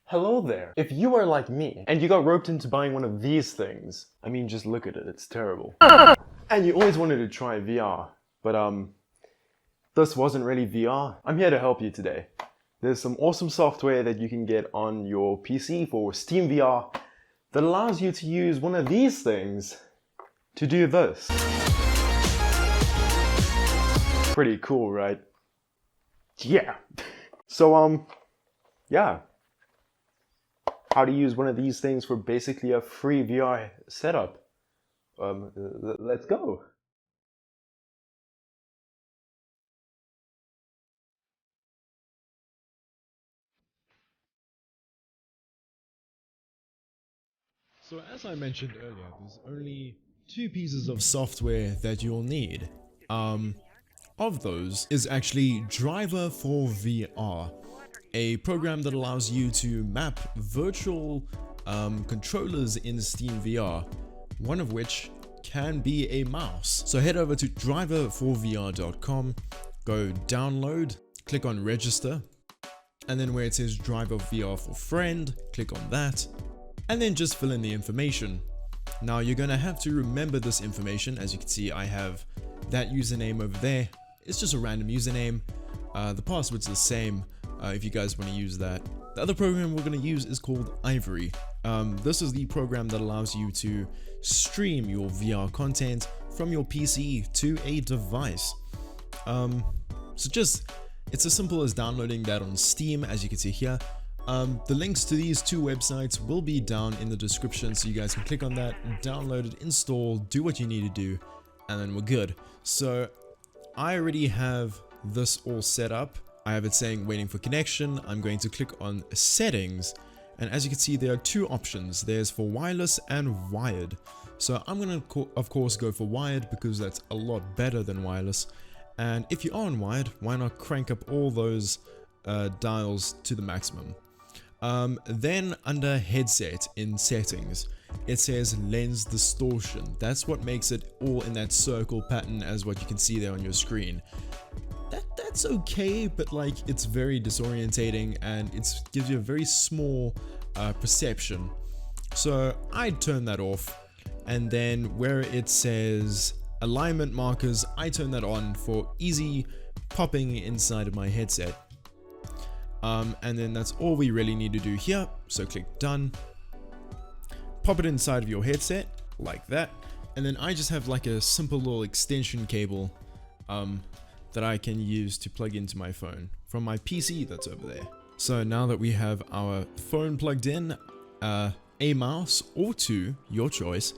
Hello there. If you are like me and you got roped into buying one of these things, I mean, just look at it, it's terrible. And you always wanted to try VR, but this wasn't really VR. I'm here to help you today. There's some awesome software that you can get on your PC for Steam VR that allows you to use one of these things to do this. Pretty cool, right? Yeah. So, yeah. How to use one of these things for basically a free VR setup. Let's go. So as I mentioned earlier, there's only two pieces of software that you'll need. Of those is actually Driver for VR, a program that allows you to map virtual controllers in Steam VR, one of which can be a mouse. So head over to driverforvr.com, go download, click on register, and then where it says Driver VR for friend, click on that, and then just fill in the information. Now you're gonna have to remember this information. As you can see, I have that username over there. It's just a random username. The password's the same if you guys want to use that. The other program we're going to use is called Ivory. This is the program that allows you to stream your VR content from your PC to a device. It's as simple as downloading that on Steam, as you can see here. The links to these two websites will be down in the description, so you guys can click on that, download it, install, do what you need to do, and then we're good. So I already have this all set up. I have it saying waiting for connection. I'm going to click on settings, and as you can see, there are two options. There's for wireless and wired. So I'm going to of course go for wired because that's a lot better than wireless. And if you are on wired, why not crank up all those dials to the maximum. Then under headset in settings, it says lens distortion. That's what makes it all in that circle pattern as what you can see there on your screen. That's okay, but like it's very disorientating and it gives you a very small perception. So I'd turn that off, and then where it says alignment markers, I turn that on for easy popping inside of my headset. And then that's all we really need to do here. So click done, pop it inside of your headset like that, and then I just have like a simple little extension cable that I can use to plug into my phone from my PC that's over there. So now that we have our phone plugged in, a mouse or two, your choice,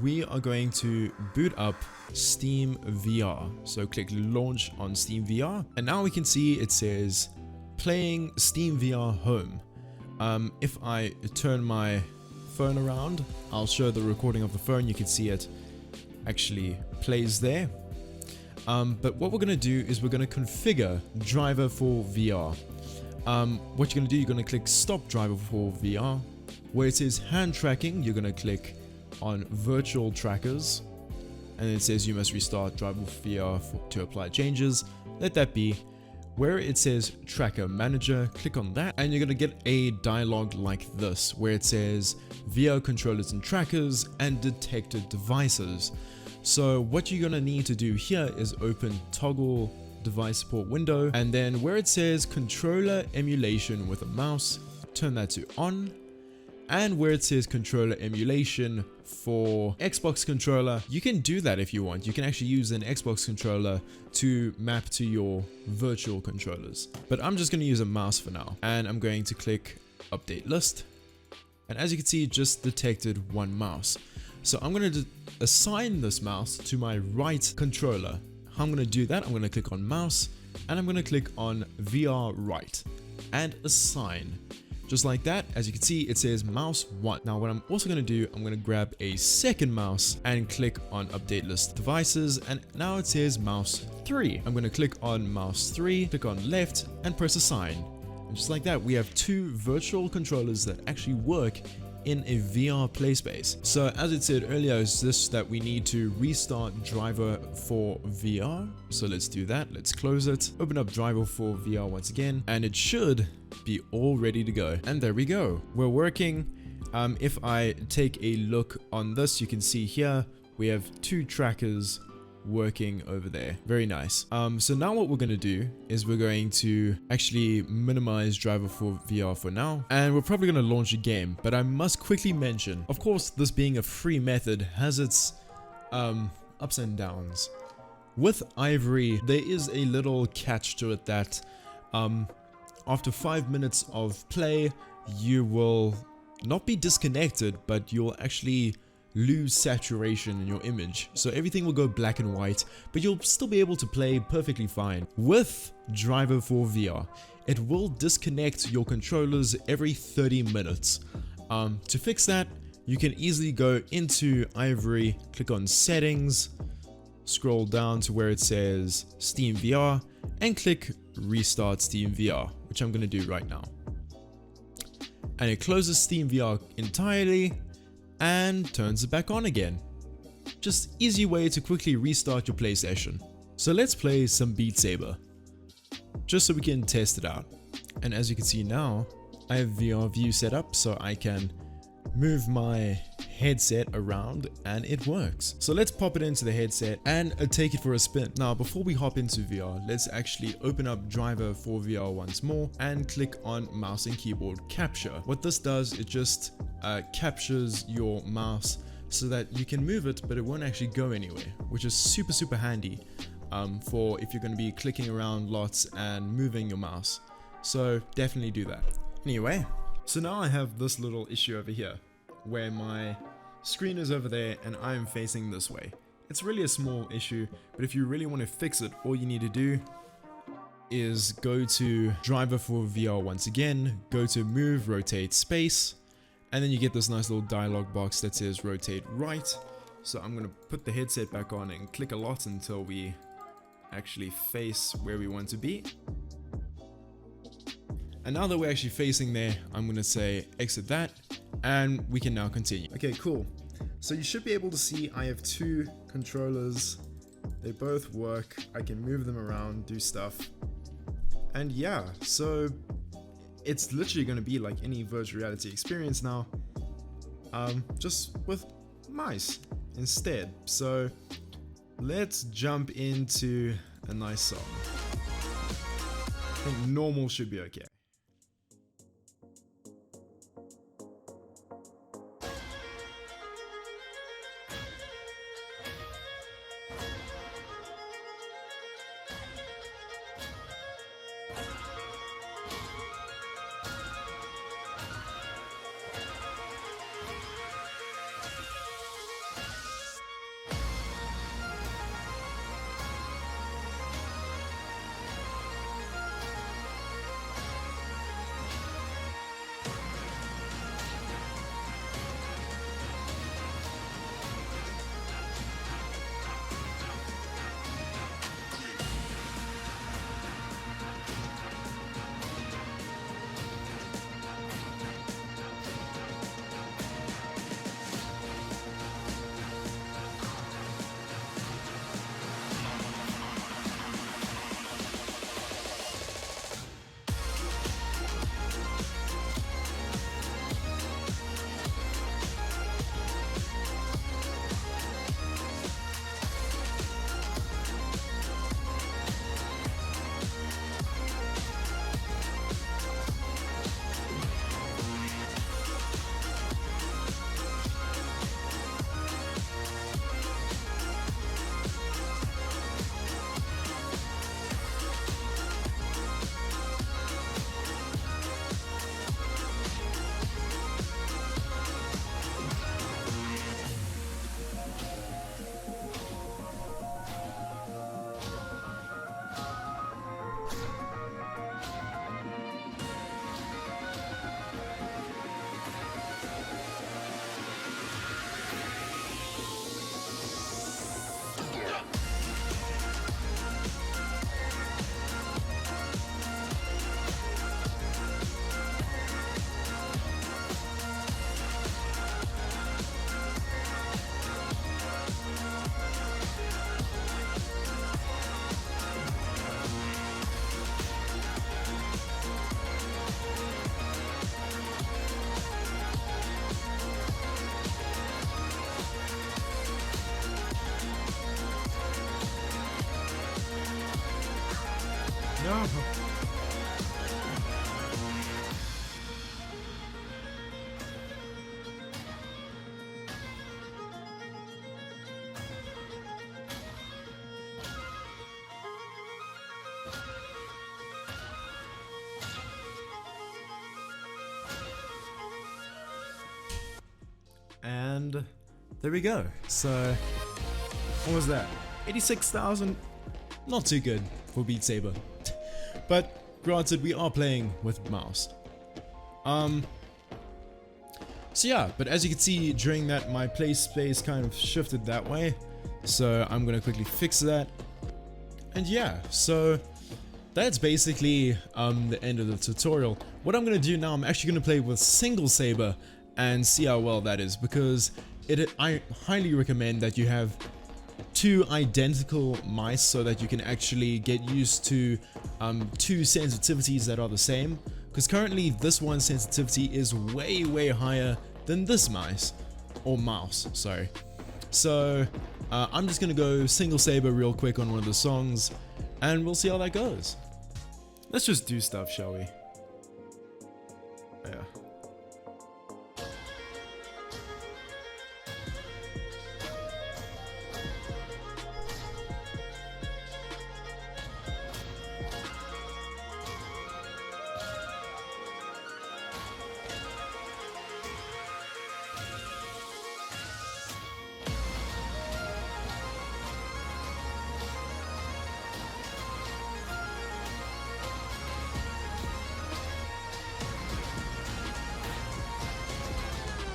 we are going to boot up Steam VR. So click launch on Steam VR, and now we can see it says playing Steam VR home. If I turn my phone around, I'll show the recording of the phone. You can see it actually plays there. But what we're going to do is we're going to configure Driver for VR. What you're going to do, you're going to click stop Driver for VR. Where it says hand tracking, you're going to click on virtual trackers, and it says you must restart Driver for VR to apply changes. Let that be. Where it says tracker manager, click on that, and you're going to get a dialog like this where it says VR controllers and trackers and detected devices. So what you're going to need to do here is open toggle device support window, and then where it says controller emulation with a mouse, turn that to on. And where it says controller emulation for Xbox controller, you can do that if you want. You can actually use an Xbox controller to map to your virtual controllers. But I'm just going to use a mouse for now. And I'm going to click update list. And as you can see, it just detected one mouse. So I'm going to assign this mouse to my right controller. How I'm going to do that, I'm going to click on mouse, and I'm going to click on VR right and assign. Just like that, as you can see, it says mouse 1. Now what I'm also going to do, I'm going to grab a second mouse and click on update list devices, and now it says mouse 3. I'm going to click on mouse 3, click on left, and press assign. And just like that, we have two virtual controllers that actually work in a VR play space. So as it said earlier, is this that we need to restart driver for VR. So let's do that. Let's close it, open up driver for VR once again, and it should be all ready to go. And there we go. We're working. If I take a look on this, you can see here we have 2 trackers working over there. Very nice. So now what we're going to do is we're going to actually minimize driver for VR for now, and we're probably going to launch a game. But I must quickly mention, of course, this being a free method has its ups and downs. With Ivory, there is a little catch to it that after 5 minutes of play, you will not be disconnected, but you'll actually lose saturation in your image. So everything will go black and white, but you'll still be able to play perfectly fine. With driver for VR, it will disconnect your controllers every 30 minutes. To fix that, you can easily go into Ivory, click on settings, scroll down to where it says Steam VR, and click restart Steam VR, which I'm going to do right now. And it closes Steam VR entirely and turns it back on again. Just easy way to quickly restart your PlayStation. So let's play some Beat Saber, just so we can test it out. And as you can see now, I have VR view set up so I can move my headset around and it works. So let's pop it into the headset and take it for a spin. Now before we hop into VR, let's actually open up driver for VR once more and click on mouse and keyboard capture. What this does, it just captures your mouse so that you can move it but it won't actually go anywhere, which is super handy for if you're going to be clicking around lots and moving your mouse. So definitely do that. Anyway, so now I have this little issue over here where my screen is over there and I am facing this way. It's really a small issue, but if you really want to fix it, all you need to do is go to driver for VR once again, go to move, rotate, space, and then you get this nice little dialog box that says rotate right. So I'm going to put the headset back on and click a lot until we actually face where we want to be. And now that we're actually facing there, I'm going to say exit that, and we can now continue. Okay, cool. So you should be able to see I have 2 controllers. They both work. I can move them around, do stuff. And yeah, so it's literally going to be like any virtual reality experience now, just with mice instead. So let's jump into a nice song. I think normal should be okay. No. And there we go. So what was that? 86,000. Not too good for Beat Saber. But granted, we are playing with mouse. So yeah, but as you can see during that, my play space kind of shifted that way. So I'm gonna quickly fix that. And yeah, so that's basically the end of the tutorial. What I'm gonna do now, I'm actually gonna play with single saber and see how well that is, because I highly recommend that you have two identical mice so that you can actually get used to two sensitivities that are the same, because currently this one sensitivity is way higher than this mouse, sorry. So I'm just gonna go single saber real quick on one of the songs and we'll see how that goes. Let's just do stuff, shall we? Yeah.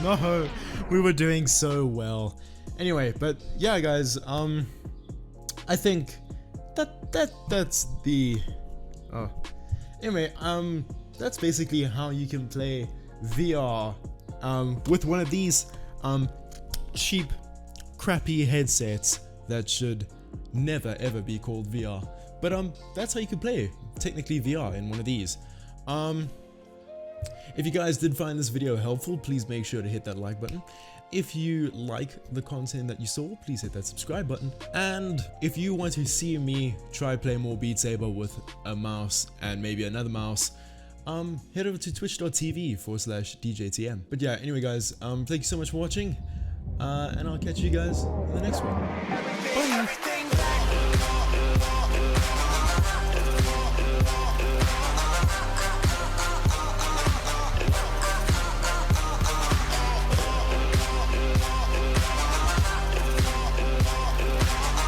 No, we were doing so well. Anyway, but yeah, guys, I think that's the anyway, that's basically how you can play VR with one of these cheap crappy headsets that should never ever be called VR. But that's how you can play technically VR in one of these. If you guys did find this video helpful, please make sure to hit that like button. If you like the content that you saw, please hit that subscribe button. And if you want to see me try play more Beat Saber with a mouse and maybe another mouse, head over to twitch.tv/DJTM. But yeah, anyway guys, thank you so much for watching, and I'll catch you guys in the next one.